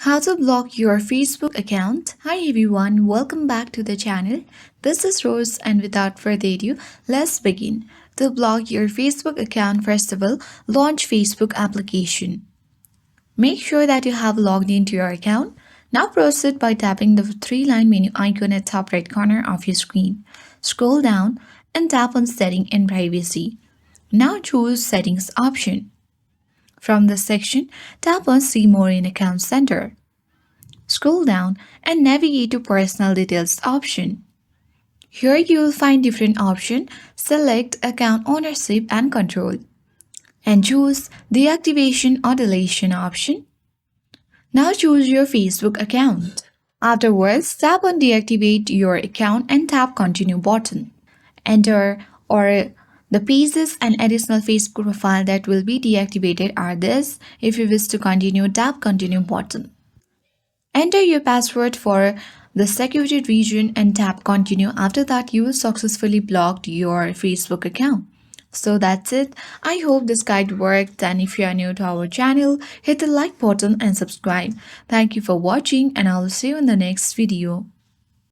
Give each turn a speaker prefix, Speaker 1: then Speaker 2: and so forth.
Speaker 1: How to block your Facebook account. Hi everyone, welcome back to the channel. This is Rose and without further ado, let's begin. To block your Facebook account, first of all, launch Facebook application. Make sure that you have logged into your account. Now proceed by tapping the three-line menu icon at top right corner of your screen. Scroll down and tap on Setting and Privacy. Now choose Settings option. From this section, tap on See More in Account Center. Scroll down and navigate to Personal Details option. Here you will find different options. Select Account Ownership and Control and choose Deactivation or Deletion option. Now choose your Facebook account. Afterwards, tap on Deactivate your account and tap Continue button. Enter or the pages and additional Facebook profile that will be deactivated are this. If you wish to continue, tap Continue button. Enter your password for the security region and tap continue. After that, you will successfully block your Facebook account. So that's it. I hope this guide worked, and if you are new to our channel, hit the like button and subscribe. Thank you for watching, and I will see you in the next video.